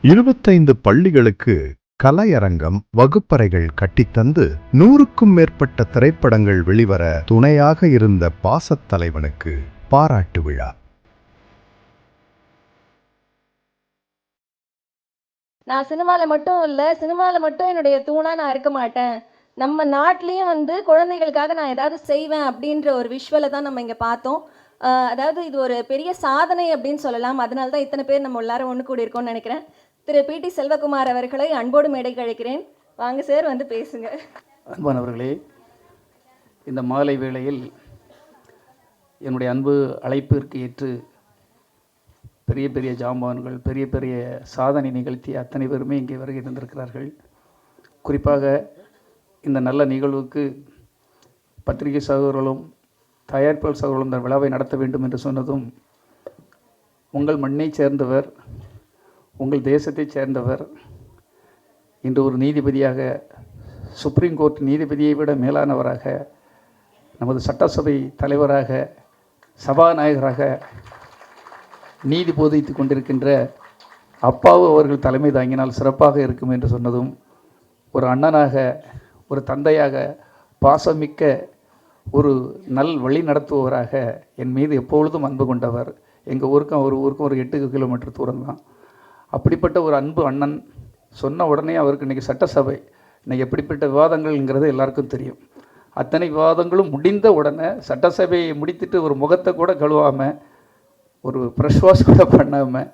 25 பள்ளிகளுக்கு கலையரங்கம், வகுப்பறைகள் கட்டித்தந்து 100க்கும் மேற்பட்ட திரைப்படங்கள் வெளிவர துணையாக இருந்த பாசத் தலைவனுக்கு பாராட்டு விழா. நான் சினிமாவில் மட்டும் என்னுடைய தூணா நான் இருக்க மாட்டேன். நம்ம நாட்டிலையும் குழந்தைகளுக்காக நான் ஏதாவது செய்வேன் அப்படின்ற ஒரு விஷுவலை தான் நம்ம இங்கே பார்த்தோம். அதாவது இது ஒரு பெரிய சாதனை அப்படின்னு சொல்லலாம். அதனால தான் இத்தனை பேர் நம்ம எல்லாரும் ஒன்று கூடி இருக்கோம்னு நினைக்கிறேன். திரு பி.டி. செல்வகுமார் அவர்களை அன்போடு மேடைக்கு அழைக்கிறேன். வாங்க சார், பேசுங்க. அன்பானவர்களே, இந்த மாலை வேளையில் என்னுடைய அன்பு அழைப்பிற்கு ஏற்று பெரிய பெரிய ஜாம்பான்கள், பெரிய பெரிய சாதனை நிகழ்த்திய அத்தனை பேருமே இங்கே வருகை தந்திருக்கிறார்கள். குறிப்பாக இந்த நல்ல நிகழ்வுக்கு பத்திரிகை சகோதரர்களும் தயாரிப்பாளர் சகோதரர்களும் இந்த விழாவை நடத்த வேண்டும் என்று சொன்னதும், உங்கள் மண்ணைச் சேர்ந்தவர், உங்கள் தேசத்தைச் சேர்ந்தவர், இன்று ஒரு நீதிபதியாக, சுப்ரீம் கோர்ட் நீதிபதியை விட மேலானவராக, நமது சட்டசபை தலைவராக, சபாநாயகராக நீதி போதித்து கொண்டிருக்கின்ற அப்பாவு அவர்கள் தலைமை தாங்கினால் சிறப்பாக இருக்கும் என்று சொன்னதும், ஒரு அண்ணனாக, ஒரு தந்தையாக, பாசமிக்க ஒரு நல் வழி நடத்துபவராக என் மீது எப்பொழுதும் அன்பு கொண்டவர். எங்கள் ஊருக்கும் ஒரு 8 கிலோமீட்டர் தூரம் தான். அப்படிப்பட்ட ஒரு அன்பு அண்ணன் சொன்ன உடனே அவருக்கு இன்றைக்கி சட்டசபை, இன்றைக்கி எப்படிப்பட்ட விவாதங்கள்ங்கிறது எல்லாருக்கும் தெரியும். அத்தனை விவாதங்களும் முடிந்த உடனே சட்டசபையை முடித்துட்டு ஒரு முகத்தை கூட கழுவாமல், ஒரு ப்ரெஷ் வாஷ் கூட பண்ணாமல்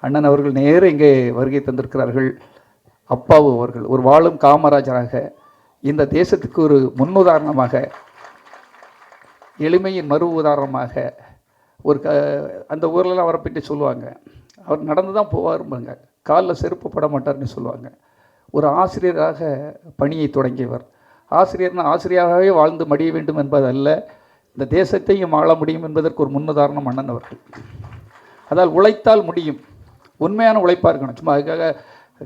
அண்ணன் அவர்கள் நேரம் இங்கே வருகை தந்திருக்கிறார்கள். அப்பாவு அவர்கள் ஒரு வாழும் காமராஜராக, இந்த தேசத்துக்கு ஒரு முன்னுதாரணமாக, எளிமையின் மறு உதாரணமாக, ஒரு அந்த ஊர்லலாம் அவரை பற்றி சொல்லுவாங்க, அவர் நடந்து தான் போவாருப்பாங்க, காலில் செருப்பு பட மாட்டார்னு சொல்லுவாங்க. ஒரு ஆசிரியராக பணியை தொடங்கியவர். ஆசிரியர்னா ஆசிரியராகவே வாழ்ந்து மடிய வேண்டும் என்பதல்ல, இந்த தேசத்தையும் ஆள முடியும் என்பதற்கு ஒரு முன்னுதாரணம் அண்ணன் அவர்கள். அதால் உழைத்தால் முடியும். உண்மையான உழைப்பாக இருக்கணும். சும்மா அதுக்காக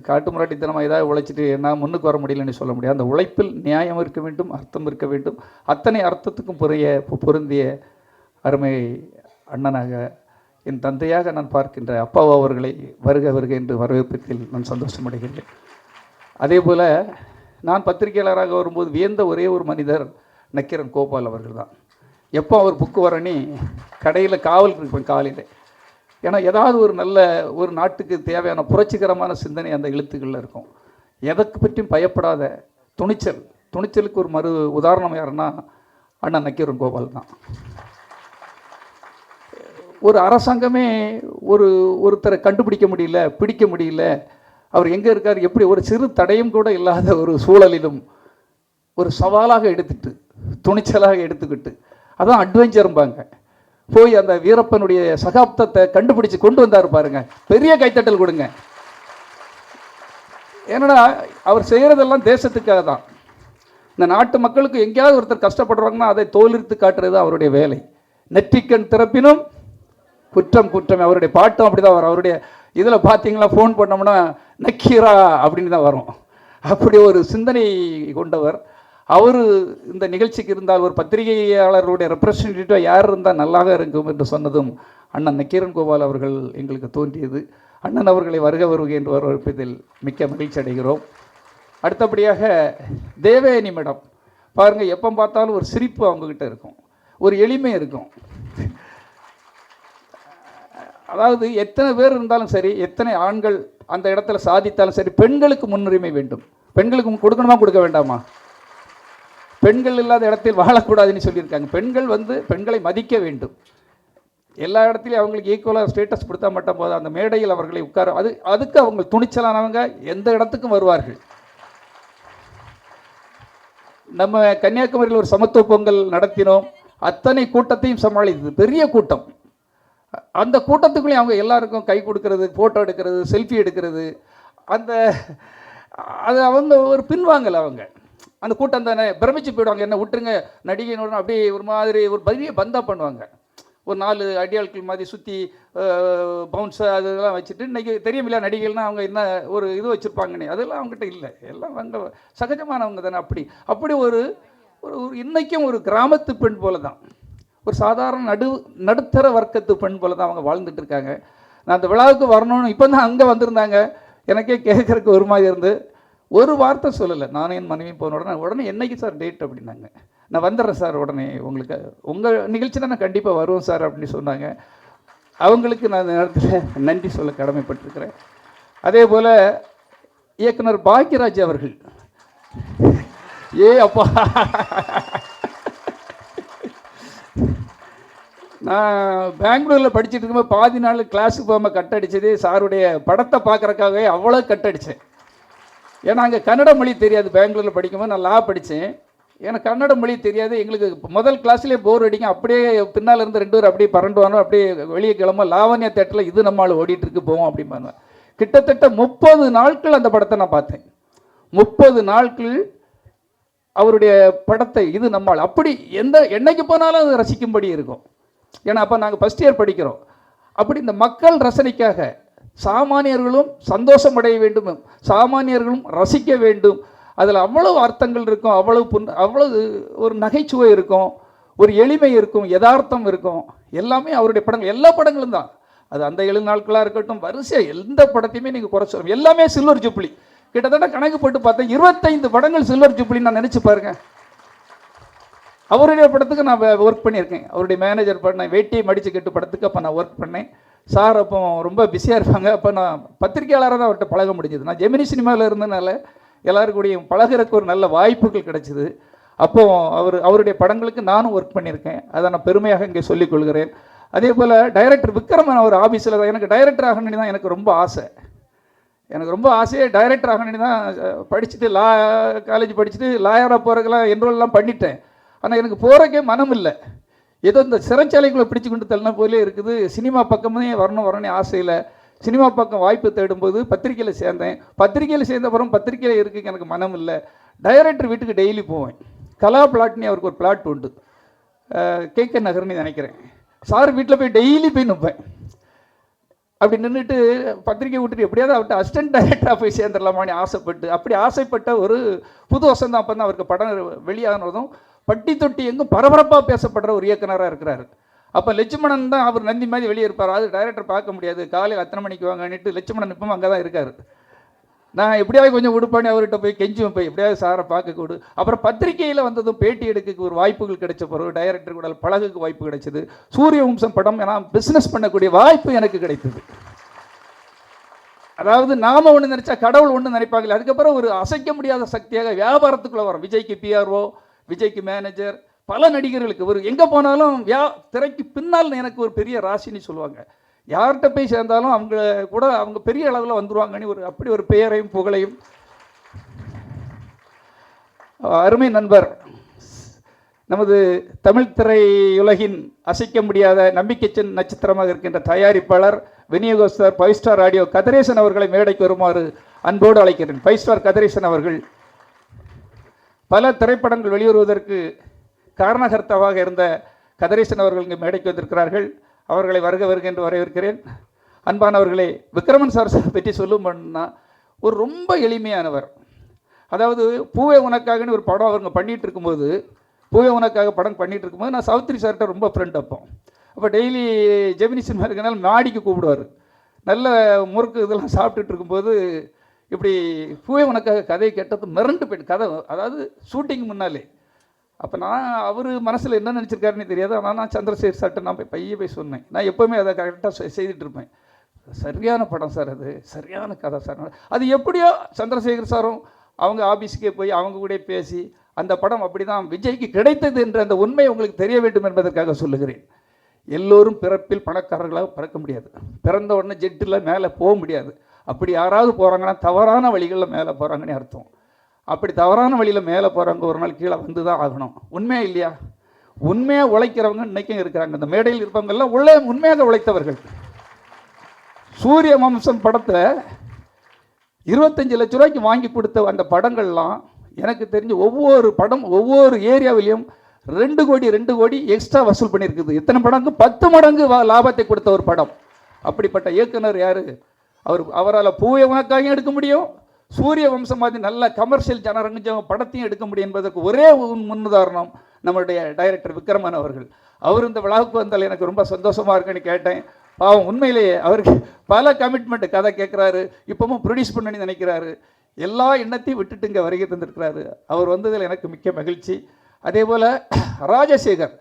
காட்டு முராட்டித்தனமாக ஏதாவது உழைச்சிட்டு நான் முன்னுக்கு வர முடியலன்னு சொல்ல முடியாது. அந்த உழைப்பில் நியாயம் இருக்க வேண்டும், அர்த்தம் இருக்க வேண்டும். அத்தனை அர்த்தத்துக்கும் பொருந்திய அருமை அண்ணனாக, என் தந்தையாக நான் பார்க்கின்ற அப்பாவு அவர்களை வருக வருக என்று வரவேற்பதில் நான் சந்தோஷமடைகிறேன். அதே போல் நான் பத்திரிகையாளராக வரும்போது வியந்த ஒரே ஒரு மனிதர் நக்கீரன் கோபால் அவர்கள் தான். எப்போ அவர் புக்கு வரனி கடையில் காவல் இருப்பேன் காலையில். ஏன்னா ஏதாவது ஒரு நல்ல ஒரு நாட்டுக்கு தேவையான புரட்சிகரமான சிந்தனை அந்த எழுத்துக்களில் இருக்கும். எதற்கு பற்றியும் பயப்படாத துணிச்சலுக்கு ஒரு மறு உதாரணம் யாருன்னா அண்ணா நக்கீரன் கோபால் தான். ஒரு அரசாங்கமே ஒருத்தரை கண்டுபிடிக்க முடியல, பிடிக்க முடியல, அவர் எங்கே இருக்கார், எப்படி, ஒரு சிறு தடையும் கூட இல்லாத ஒரு சூழலிலும் ஒரு சவாலாக எடுத்துட்டு, துணிச்சலாக எடுத்துக்கிட்டு, அதான் அட்வென்ச்சரும்பாங்க, போய் அந்த வீரப்பனுடைய சகாப்தத்தை கண்டுபிடிச்சு கொண்டு வந்தார் பாருங்க. பெரிய கைத்தட்டல் கொடுங்க. ஏன்னா அவர் செய்கிறதெல்லாம் தேசத்துக்காக தான். இந்த நாட்டு மக்களுக்கு எங்கேயாவது ஒருத்தர் கஷ்டப்படுறாங்கன்னா அதை தோலிர்த்து காட்டுறது தான் அவருடைய வேலை. நெற்றிக்கண் திறப்பினும் குற்றம் குற்றமே. அவருடைய பாட்டும் அப்படி தான் வரும். அவருடைய இதில் பார்த்தீங்களா, ஃபோன் பண்ணோம்னா நக்கீரா அப்படின்னு தான் வரும். அப்படி ஒரு சிந்தனை கொண்டவர் அவர். இந்த நிகழ்ச்சிக்கு இருந்தால் ஒரு பத்திரிகையாளருடைய ரெப்ரசன்டேட்டிவாக யார் இருந்தால் நல்லாக இருக்கும் என்று சொன்னதும் அண்ணன் நக்கீரன் கோபால் அவர்கள் எங்களுக்கு தோன்றியது. அண்ணன் அவர்களை வருக வருகை என்று வரவேற்பதில் மிக்க மகிழ்ச்சி அடைகிறோம். அடுத்தபடியாக தேவயானி மேடம் பாருங்கள், எப்போ பார்த்தாலும் ஒரு சிரிப்பு அவங்கக்கிட்ட இருக்கும், ஒரு எளிமை இருக்கும். அதாவது எத்தனை பேர் இருந்தாலும் சரி, எத்தனை ஆண்கள் அந்த இடத்துல சாதித்தாலும் சரி, பெண்களுக்கு முன்னுரிமை வேண்டும். பெண்களுக்கு கொடுக்கணுமா, கொடுக்க வேண்டாமா? பெண்கள் இல்லாத இடத்தில் வாழக்கூடாதுன்னு சொல்லியிருக்காங்க. பெண்களை மதிக்க வேண்டும். எல்லா இடத்துலையும் அவங்களுக்கு ஈக்குவலாக ஸ்டேட்டஸ் கொடுத்தா மட்டும் போதும். அந்த மேடையில் அவர்களை உட்கார, அதுக்கு அவங்க துணிச்சலானவங்க எந்த இடத்துக்கும் வருவார்கள். நம்ம கன்னியாகுமரியில் ஒரு சமத்துவ பொங்கல் நடத்தினோம். அத்தனை கூட்டத்தையும் சமாளித்தது பெரிய கூட்டம். அந்த கூட்டத்துக்குள்ளேயும் அவங்க எல்லாருக்கும் கை கொடுக்கறது, ஃபோட்டோ எடுக்கிறது, செல்ஃபி எடுக்கிறது, அது அவங்க ஒரு பின்வாங்கல். அவங்க அந்த கூட்டம் தானே பிரமிச்சு போயிடுவாங்க. என்ன விட்டுருங்க, நடிகைன்னு அப்படியே ஒரு மாதிரி ஒரு பெரிய பந்தா பண்ணுவாங்க. ஒரு 4 அடியாட்கள் மாதிரி சுற்றி பவுன்ஸு அதெல்லாம் வச்சுட்டு, இன்றைக்கி தெரியுமில்ல நடிகைகள்னால் அவங்க என்ன ஒரு இது வச்சுருப்பாங்கன்னு, அதெல்லாம் அவங்ககிட்ட இல்லை. எல்லாம் அவங்க சகஜமானவங்க தானே. அப்படி ஒரு இன்றைக்கும் ஒரு கிராமத்து பெண் போல தான், ஒரு சாதாரண நடுத்தர வர்க்கத்து பெண் போல தான் அவங்க வாழ்ந்துட்டு இருக்காங்க. நான் அந்த விழாவுக்கு வரணும்னு இப்போ தான் அங்கே வந்திருந்தாங்க. எனக்கே கேட்குறக்கு ஒரு மாதிரி இருந்து ஒரு வார்த்தை சொல்லலை. நானும் என் மனைவி போன உடனே என்னைக்கு சார் டேட் அப்படின்னாங்க. நான் வந்துடுறேன் சார், உடனே உங்களுக்கு உங்கள் நிகழ்ச்சினா நான் கண்டிப்பாக வருவேன் சார் அப்படின்னு சொன்னாங்க. அவங்களுக்கு நான் இந்த நேரத்தில் நன்றி சொல்ல கடமைப்பட்டிருக்கிறேன். அதே போல் இயக்குனர் பாக்யராஜ் அவர்கள், அப்பா, நான் பெங்களூரில் படிச்சுட்டு இருக்கும்போது பாதி நாள் கிளாஸுக்கு போகாமல் கட் அடித்தது சாருடைய படத்தை பார்க்குறக்காகவே அவ்வளோ கட் அடித்தேன். ஏன்னா அங்கே கன்னட மொழி தெரியாது. பெங்களூரில் படிக்கும்போது நான் லா படித்தேன். எனக்கு கன்னட மொழி தெரியாது. எங்களுக்கு முதல் கிளாஸ்லேயே போர் அடிக்கும். அப்படியே பின்னால் இருந்து 2 பேர் அப்படியே பறண்டு வாங்க, அப்படியே வெளியே கிளம்ப லாவண்யா தேட்டரில் இது நம்மளால் ஓடிட்டுருக்கு போவோம் அப்படிம்பாங்க. கிட்டத்தட்ட 30 நாட்கள் அந்த படத்தை நான் பார்த்தேன். 30 நாட்கள் அவருடைய படத்தை இது நம்மால் அப்படி என்னைக்கு போனாலும் அது ரசிக்கும்படி இருக்கும். ஏன்னா அப்போ நாங்கள் ஃபஸ்ட் இயர் படிக்கிறோம். அப்படி இந்த மக்கள் ரசனைக்காக சாமானியர்களும் சந்தோஷம் அடைய வேண்டும், சாமானியர்களும் ரசிக்க வேண்டும். அதில் அவ்வளவு அர்த்தங்கள் இருக்கும், அவ்வளவு ஒரு நகைச்சுவை இருக்கும், ஒரு எளிமை இருக்கும், யதார்த்தம் இருக்கும். எல்லாமே அவருடைய படங்கள், எல்லா படங்களும் தான். அது அந்த 7 நாட்களாக இருக்கட்டும், வரிசையாக எந்த படத்தையுமே நீங்கள் குறை சொல்லணும். எல்லாமே சில்வர் ஜூப்ளி. கிட்டத்தட்ட கணக்கு போட்டு பார்த்தேன் 25 படங்கள் சில்வர் ஜூப்ளி. நான் நினச்சி பாருங்க. அவருடைய படத்துக்கு நான் ஒர்க் பண்ணியிருக்கேன். அவருடைய மேனேஜர் பண்ணேன். வேட்டியை மடித்து கட்டு படத்துக்கு அப்போ நான் ஒர்க் பண்ணேன். சார் அப்போ ரொம்ப பிஸியாக இருப்பாங்க. அப்போ நான் பத்திரிகையாளராக தான் அவர்கிட்ட பழக முடிஞ்சது. நான் ஜெமினி சினிமாவில் இருந்தனால எல்லாருக்கூடையும் பழகிறதுக்கு ஒரு நல்ல வாய்ப்புகள் கிடைச்சிது. அப்போது அவருடைய படங்களுக்கு நானும் ஒர்க் பண்ணியிருக்கேன். அதை நான் பெருமையாக இங்கே சொல்லிக்கொள்கிறேன். அதே போல் டைரக்டர் விக்ரமன் அவர் ஆஃபீஸில் தான் எனக்கு டைரக்டர் ஆகணுன்னு தான் எனக்கு ரொம்ப ஆசை. எனக்கு ரொம்ப ஆசையே டைரக்டர் ஆகணுன்னு தான். படிச்சுட்டு காலேஜ் படிச்சுட்டு லாயராக போகிறதுக்கெல்லாம் என்ரோல்லாம் பண்ணிட்டேன். ஆனால் எனக்கு போகிறக்கே மனம் இல்லை. ஏதோ இந்த சிறைச்சாலைகளை பிடிச்சு கொண்டு தள்ளின போலே இருக்குது. சினிமா பக்கமே வரணும்னு ஆசையில் சினிமா பக்கம் வாய்ப்பு தேடும்போது பத்திரிக்கையில் சேர்ந்தேன். பத்திரிக்கையில் சேர்ந்த அப்புறம் பத்திரிக்கையில் இருக்க எனக்கு மனம் இல்லை. டைரக்டர் வீட்டுக்கு டெய்லி போவேன். கலா பிளாட்னு அவருக்கு ஒரு பிளாட் உண்டு, KK நகர்னு நினைக்கிறேன். சார் வீட்டில் போய் டெய்லி போய் நிற்பேன். அப்படி நின்றுட்டு பத்திரிக்கை விட்டுட்டு எப்படியாவது அவர்கிட்ட அசிஸ்டன்ட் டைரக்டராக போய் சேர்ந்துடலாமான்னு அப்படி ஆசைப்பட்ட ஒரு புது வருஷம் தான். அப்போ தான் அவருக்கு படம் வெளியானதும் பட்டி தொட்டி எங்கும் பரபரப்பாக பேசப்படுற ஒரு இயக்குனராக இருக்கிறார். அப்போ லட்சுமணன் தான் அவர் நந்தி மாதிரி வெளியே இருப்பார். அது டைரக்டர் பார்க்க முடியாது. காலையில் அத்தனை மணிக்கு வாங்கன்னுட்டு லட்சுமணன் இப்பவும் அங்கே தான் இருக்கார். நான் எப்படியாவது கொஞ்சம் உடுப்பானே அவர்கிட்ட போய் கெஞ்சுவேன், போய் எப்படியாவது சாரை பார்க்க கூடு. அப்புறம் பத்திரிகையில் வந்ததும் பேட்டி எடுக்க ஒரு வாய்ப்புகள் கிடைச்ச பிறகு டைரக்டர் கூட பழகுக்கு வாய்ப்பு கிடைச்சது. சூரிய வம்சம் படம் நான் பிஸ்னஸ் பண்ணக்கூடிய வாய்ப்பு எனக்கு கிடைத்தது. அதாவது நாம ஒன்று நினைச்சா கடவுள் ஒன்று நினைப்பாங்களே. அதுக்கப்புறம் ஒரு அசைக்க முடியாத சக்தியாக வியாபாரத்துக்குள்ளே வரும். விஜய்க்கு PRO, விஜய்க்கு மேனேஜர், பல நடிகர்களுக்கு ஒரு எங்கே போனாலும் திரைக்கு பின்னால் எனக்கு ஒரு பெரிய ராசின்னு சொல்லுவாங்க. யார்கிட்ட போய் சேர்ந்தாலும் அவங்க பெரிய அளவில் வந்துருவாங்கன்னு அப்படி ஒரு பெயரையும் புகழையும். அருமை நண்பர், நமது தமிழ் திரையுலகின் அசைக்க முடியாத நம்பிக்கை நட்சத்திரமாக இருக்கின்ற தயாரிப்பாளர், விநியோகஸ்தர், 5 ஸ்டார் ஆடியோ கதிரேசன் அவர்களை மேடைக்கு வருமாறு அன்போடு அழைக்கிறேன். 5 ஸ்டார் கதிரேசன் அவர்கள் பல திரைப்படங்கள் வெளிவருவதற்கு காரணகர்த்தாவாக இருந்த கதிரேசன் அவர்கள் இங்கே மேடைக்கு வந்திருக்கிறார்கள். அவர்களை வருக என்று வரவேற்கிறேன். அன்பானவர்களே, விக்ரமன் சார் பற்றி சொல்லும்போன்னா ஒரு ரொம்ப எளிமையானவர். அதாவது பூவே உனக்காகன்னு ஒரு படம் அவங்க பண்ணிகிட்டு இருக்கும்போது, பூவே உனக்காக படம் பண்ணிகிட்டு இருக்கும்போது நான் சௌத்ரி சார்கிட்ட ரொம்ப ஃப்ரெண்ட். அப்போ டெய்லி ஜெமினி சினிமா இருக்கனால மாடிக்கு கூப்பிடுவார். நல்ல முறுக்கு இதெல்லாம் சாப்பிட்டுட்டு இருக்கும்போது இப்படி பூவே உனக்காக கதையை கேட்டது மிரண்டு போயிட்டு கதை, அதாவது ஷூட்டிங் முன்னாலே. அப்போ அவர் மனசில் என்ன நினச்சிருக்காருன்னு தெரியாது. ஆனால் நான் சந்திரசேகர் சார்ட்ட நான் போய் சொன்னேன். நான் எப்போவுமே அதை கரெக்டாக செய்துட்டு இருப்பேன். சரியான படம் சார், அது சரியான கதை சார். அது எப்படியோ சந்திரசேகர் சாரும் அவங்க ஆஃபீஸுக்கே போய் அவங்க கூட பேசி அந்த படம் அப்படி தான் விஜய்க்கு கிடைத்தது என்ற அந்த உண்மை உங்களுக்கு தெரிய வேண்டும் என்பதற்காக சொல்லுகிறேன். எல்லோரும் பிறப்பில் பணக்காரர்களாக பிறக்க முடியாது. பிறந்த உடனே ஜெட்டில் மேலே போக முடியாது. அப்படி யாராவது போகிறாங்கன்னா தவறான வழிகளில் மேலே போகிறாங்கன்னு அர்த்தம். அப்படி தவறான வழியில் மேலே போகிறவங்க ஒரு நாள் கீழே வந்து தான் ஆகணும். உண்மையாக இல்லையா? உண்மையாக உழைக்கிறவங்க இன்றைக்கும் இருக்கிறாங்க. இந்த மேடையில் இருப்பவங்கெல்லாம் உண்மையாக உழைத்தவர்கள். சூரிய வம்சம் படத்தை 25 லட்ச ரூபாய்க்கு வாங்கி கொடுத்த அந்த படங்கள்லாம் எனக்கு தெரிஞ்சு ஒவ்வொரு படம் ஒவ்வொரு ஏரியாவிலையும் 2 கோடி எக்ஸ்ட்ரா வசூல் பண்ணியிருக்குது. எத்தனை படங்கு? 10 மடங்கு லாபத்தை கொடுத்த ஒரு படம். அப்படிப்பட்ட இயக்குனர் யார்? அவரால் பூவே உனக்காக எடுக்க முடியும், சூரிய வம்சம் மாதிரி நல்ல கமர்ஷியல் ஜனரஞ்சம் படத்தையும் எடுக்க முடியும் என்பதற்கு ஒரே முன்னுதாரணம் நம்மளுடைய டைரக்டர் விக்ரமன் அவர்கள். அவர் இந்த விழாவுக்கு வந்தால் எனக்கு ரொம்ப சந்தோஷமாக இருக்குன்னு கேட்டேன். பாவம் உண்மையிலேயே அவருக்கு பல கமிட்மெண்ட், கதை கேட்குறாரு, இப்பவும் ப்ரொடியூஸ் பண்ணணும்னு நினைக்கிறாரு, எல்லா எண்ணத்தையும் விட்டுட்டு இங்கே வருகை தந்திருக்கிறாரு. அவர் வந்ததில் எனக்கு மிக்க மகிழ்ச்சி. அதே போல் ராஜசேகர்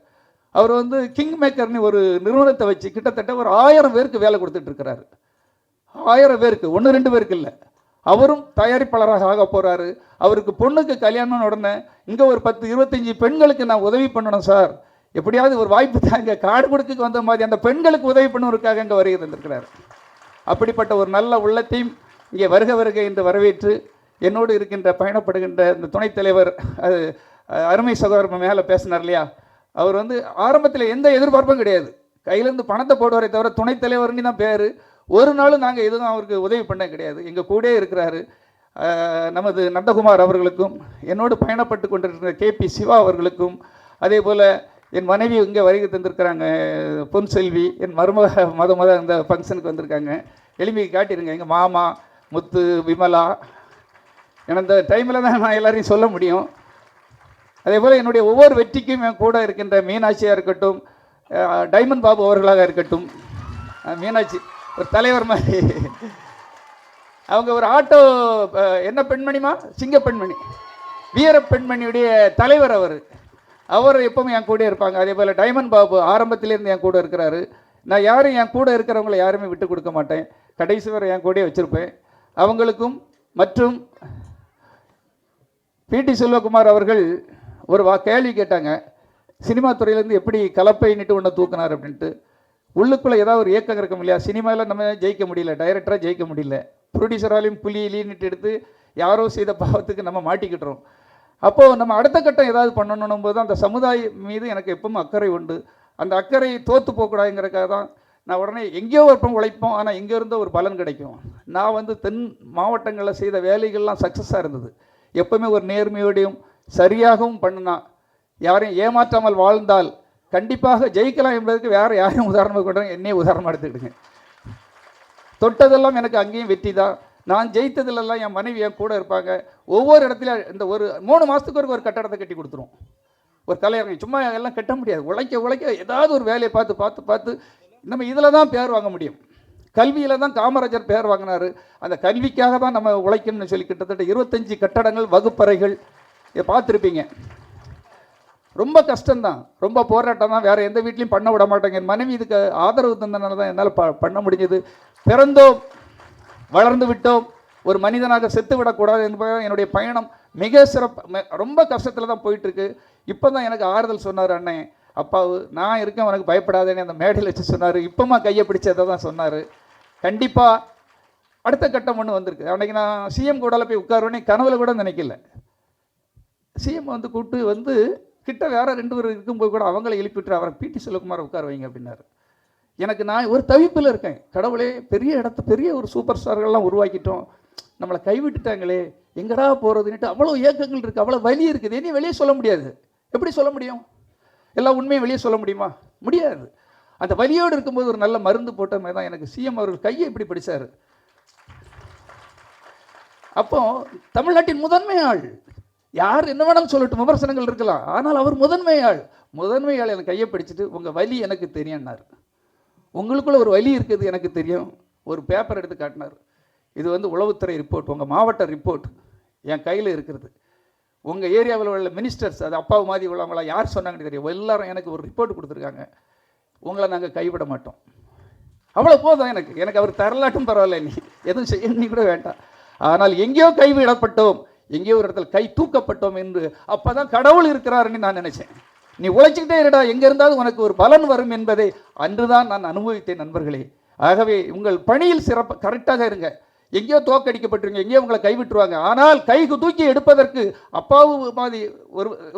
அவர் வந்து கிங் மேக்கர்னு ஒரு நிறுவனத்தை வச்சு கிட்டத்தட்ட ஒரு 1000 பேருக்கு வேலை கொடுத்துட்டு இருக்கிறாரு. 1000 பேருக்கு, 1-2 பேருக்கு இல்லை. அவரும் தயாரிப்பாளராக ஆக போகிறாரு. அவருக்கு பொண்ணுக்கு கல்யாணம் உடனே இங்கே ஒரு 10-25 பெண்களுக்கு நான் உதவி பண்ணணும் சார், எப்படியாவது ஒரு வாய்ப்பு தாங்க, காடு கொடுக்க வந்த மாதிரி அந்த பெண்களுக்கு உதவி பண்ணுவதற்காக இங்கே வருகை தந்திருக்கிறார். அப்படிப்பட்ட ஒரு நல்ல உள்ளத்தையும் இங்கே வருக வருக என்று வரவேற்று என்னோடு இருக்கின்ற பயணப்படுகின்ற இந்த துணைத் தலைவர் அருமை சகோதரர் மேலே பேசினார் இல்லையா, அவர் வந்து ஆரம்பத்தில் எந்த எதிர்பார்ப்பும் கிடையாது, கையிலேருந்து பணத்தை போடுவாரே தவிர துணைத் தலைவர்னு தான் பேர். ஒரு நாளும் நாங்கள் எதுவும் அவருக்கு உதவி பண்ண கிடையாது. எங்கள் கூட இருக்கிறாரு. நமது நந்தகுமார் அவர்களுக்கும், என்னோடு பயணப்பட்டு கொண்டிருக்கிற KP சிவா அவர்களுக்கும், அதே போல் என் மனைவி இங்கே வருகை தந்திருக்கிறாங்க பொன் செல்வி, என் மருமக இந்த ஃபங்க்ஷனுக்கு வந்திருக்காங்க. எளிமையை காட்டிடுங்க, எங்கள் மாமா முத்து, விமலா. ஏன்னா இந்த டைமில் தான் நான் எல்லாரையும் சொல்ல முடியும். அதே போல் என்னுடைய ஒவ்வொரு வெற்றிக்கும் என் கூட இருக்கின்ற மீனாட்சியாக இருக்கட்டும், டைமண்ட் பாபு அவர்களாக இருக்கட்டும். மீனாட்சி ஒரு தலைவர் மாதிரி, அவங்க ஒரு ஆட்டோ என்ன பெண்மணிமா, சிங்க பெண்மணி, வீர பெண்மணியுடைய தலைவர் அவர் எப்பவும் என் கூட இருப்பாங்க. அதே போல் டைமண்ட் பாபு ஆரம்பத்திலேருந்து என் கூட இருக்கிறாரு. நான் யாரும் என் கூட இருக்கிறவங்களை யாருமே விட்டு கொடுக்க மாட்டேன், கடைசி வரை என் கூடயே வச்சுருப்பேன். அவங்களுக்கும் மற்றும் PT செல்வகுமார் அவர்கள் ஒரு கேள்வி கேட்டாங்க, சினிமா துறையிலேருந்து எப்படி கலப்பை நிட்டு ஒன்று தூக்கினார் அப்படின்ட்டு. உள்ளுக்குள்ளே ஏதாவது ஒரு இயக்கம் இருக்கும் இல்லையா, சினிமாவில் நம்ம ஜெயிக்க முடியல, டைரக்டராக ஜெயிக்க முடியல, ப்ரொடியூசராலையும் புலியிலின்னுட்டு எடுத்து யாரோ செய்த பாவத்துக்கு நம்ம மாட்டிக்கிட்டுறோம். அப்போது நம்ம அடுத்த கட்டம் ஏதாவது பண்ணணும் போது அந்த சமுதாயம் மீது எனக்கு எப்பவும் அக்கறை உண்டு. அந்த அக்கறை தோற்று போகக்கூடாதுங்கிறக்காக தான் நான் உடனே எங்கேயோ ஒருப்பம் உழைப்போம், ஆனால் எங்கே இருந்தோ ஒரு பலன் கிடைக்கும். நான் வந்து தென் மாவட்டங்களில் செய்த வேலைகள்லாம் சக்ஸஸாக இருந்தது. எப்பவுமே ஒரு நேர்மையோடையும் சரியாகவும் பண்ணினா, யாரையும் ஏமாற்றாமல் வாழ்ந்தால் கண்டிப்பாக ஜெயிக்கலாம் என்பதற்கு வேறு யாரையும் உதாரணமாக கொண்டாங்க, என்னையே உதாரணமாக எடுத்துக்கிடுங்க. தொட்டதெல்லாம் எனக்கு அங்கேயும் வெற்றி தான். நான் ஜெயித்ததிலெல்லாம் என் மனைவி என் கூட இருப்பாங்க. ஒவ்வொரு இடத்துல இந்த ஒரு 3 மாதத்துக்கு ஒரு கட்டடத்தை கட்டி கொடுத்துரும். ஒரு கலையரங்கம் சும்மா எல்லாம் கட்ட முடியாது, உழைக்க ஏதாவது ஒரு வேலையை பார்த்து நம்ம இதில் தான் பேர் வாங்க முடியும். கல்வியில் தான் காமராஜர் பேர் வாங்கினார். அந்த கல்விக்காக தான் நம்ம உழைக்கணும்னு சொல்லி கிட்டத்தட்ட 25 கட்டடங்கள், வகுப்பறைகள் பார்த்துருப்பீங்க. ரொம்ப கஷ்டம்தான், ரொம்ப போராட்டம் தான், வேறு எந்த வீட்லையும் பண்ண விட மாட்டாங்க. என் மனைவி இதுக்கு ஆதரவு தந்தனால தான் என்னால் பண்ண முடிஞ்சது. பிறந்தோம், வளர்ந்து விட்டோம், ஒரு மனிதனாக செத்து விடக்கூடாது என்பது என்னுடைய பயணம் மிக ரொம்ப கஷ்டத்தில் தான் போயிட்டுருக்கு. இப்போ தான் எனக்கு ஆறுதல் சொன்னார் அண்ணன், அப்பாவு நான் இருக்கேன் உனக்கு பயப்படாதேன்னு அந்த மேடையில் வச்சு சொன்னார். இப்போமா கையை பிடிச்சதை தான் சொன்னார். கண்டிப்பாக அடுத்த கட்டம் ஒன்று வந்திருக்கு. அன்றைக்கி நான் CM கூடால போய் உட்காருவேனே கனவுல கூட நினைக்கல. CM வந்து கூப்பிட்டு வந்து கிட்ட வேறு 2 பேர் இருக்கும்போது கூட அவங்கள எழுப்பிட்டு அவரை PT செல்வகுமார் உட்கார வைங்க அப்படின்னாரு. எனக்கு நான் ஒரு தவிப்பில் இருக்கேன், கடவுளே பெரிய ஒரு சூப்பர் ஸ்டார்கள்லாம் உருவாக்கிட்டோம், நம்மளை கைவிட்டுட்டாங்களே, எங்கடா போகிறதுன்னுட்டு அவ்வளோ ஏக்கங்கள் இருக்குது, அவ்வளோ வலி இருக்குது. இனி வெளியே சொல்ல முடியாது. எப்படி சொல்ல முடியும்? எல்லா உண்மையும் வெளியே சொல்ல முடியுமா? முடியாது. அந்த வலியோடு இருக்கும்போது ஒரு நல்ல மருந்து போட்ட மாதிரி தான் எனக்கு CM அவர்கள் கையை இப்படி பிடிச்சார். அப்போ தமிழ்நாட்டின் முதன்மை ஆள், யார் என்ன வேணாலும் சொல்லட்டும், விமர்சனங்கள் இருக்கலாம், ஆனால் அவர் முதன்மை ஆள் எனக்கு கையை பிடிச்சிட்டு உங்கள் வலி எனக்கு தெரியும்னார். உங்களுக்குள்ள ஒரு வலி இருக்குது எனக்கு தெரியும். ஒரு பேப்பர் எடுத்து காட்டினார். இது வந்து உளவுத்துறை ரிப்போர்ட், உங்கள் மாவட்ட ரிப்போர்ட் என் கையில் இருக்கிறது. உங்கள் ஏரியாவில் உள்ள மினிஸ்டர்ஸ், அது அப்பாவு மாதிரி உள்ளவங்களா யார் சொன்னாங்கன்னு தெரியும், எல்லாரும் எனக்கு ஒரு ரிப்போர்ட் கொடுத்துருக்காங்க, உங்களை நாங்கள் கைவிட மாட்டோம். அவ்வளோ போதும் எனக்கு அவர் தரலாட்டும் பரவாயில்ல, நீ எதுவும் செய்ய கூட வேண்டாம். ஆனால் எங்கேயோ கைவிடப்பட்டோம், எங்கேயோ ஒரு இடத்துல கை தூக்கப்பட்டோம் என்று அப்போ தான் கடவுள் இருக்கிறாருன்னு நான் நினச்சேன். நீ உழைச்சிக்கிட்டே இருடா, எங்கே இருந்தாலும் உனக்கு ஒரு பலன் வரும் என்பதை அன்றுதான் நான் அனுபவித்தேன் நண்பர்களே. ஆகவே உங்கள் பணியில் கரெக்டாக இருங்க. எங்கேயோ தோக்கடிக்கப்பட்டிருங்க, எங்கேயோ உங்களை கைவிட்டுருவாங்க. ஆனால் கைக்கு தூக்கி எடுப்பதற்கு அப்பாவு மாதிரி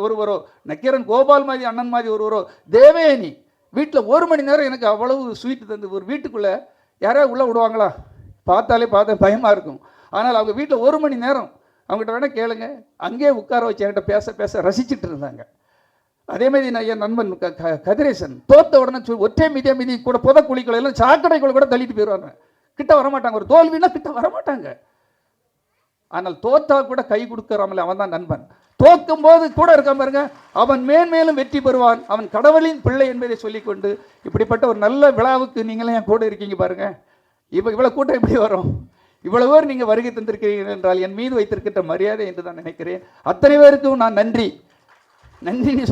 ஒருவரோ, நக்கீரன் கோபால் மாதிரி அண்ணன் மாதிரி ஒருவரோ, தேவயானி வீட்டில் 1 மணி நேரம் எனக்கு அவ்வளவு ஸ்வீட்டு தந்து, ஒரு வீட்டுக்குள்ளே யாராவது உள்ளே விடுவாங்களா? பார்த்தா பயமாக இருக்கும். ஆனால் அவங்க வீட்டில் 1 மணி நேரம் அவங்ககிட்ட வேணால் கேளுங்க, அங்கேயே உட்கார வச்சு என்கிட்ட பேச ரசிச்சுட்டு இருந்தாங்க. அதேமாதிரி நான் என் நண்பன் கதிரேசன் தோத்த உடனே ஒற்றை மிதி கூட புதக்குழிக்குள்ள எல்லாம் சாக்கடைக்குள்ள கூட தள்ளிட்டு போயிடுவாங்க, கிட்ட வரமாட்டாங்க. ஒரு தோல்வினா கிட்ட வரமாட்டாங்க. ஆனால் தோத்தா கூட கை கொடுக்குறாமல அவன் தான் நண்பன். தோக்கும் போது கூட இருக்க பாருங்க, அவன் மேன்மேலும் வெற்றி பெறுவான், அவன் கடவுளின் பிள்ளை என்பதை சொல்லிக்கொண்டு இப்படிப்பட்ட ஒரு நல்ல விழாவுக்கு நீங்களே என் கூட இருக்கீங்க பாருங்க. இவ்வளவு கூட்டம் எப்படி வரும்? இவ்வளவு பேர் நீங்கள் வருகை தந்திருக்கிறீர்கள் என்றால் என் மீது வைத்திருக்கின்ற மரியாதை என்று தான் நினைக்கிறேன். அத்தனை பேருக்கும் நான் நன்றி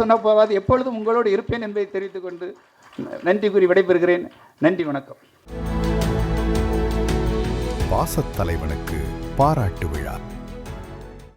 சொன்ன போகாது, எப்பொழுதும் உங்களோடு இருப்பேன் என்பதை தெரிவித்துக் கொண்டு நன்றி கூறி விடைபெறுகிறேன். நன்றி, வணக்கம். பாசத்தலைவனுக்கு பாராட்டு விழா.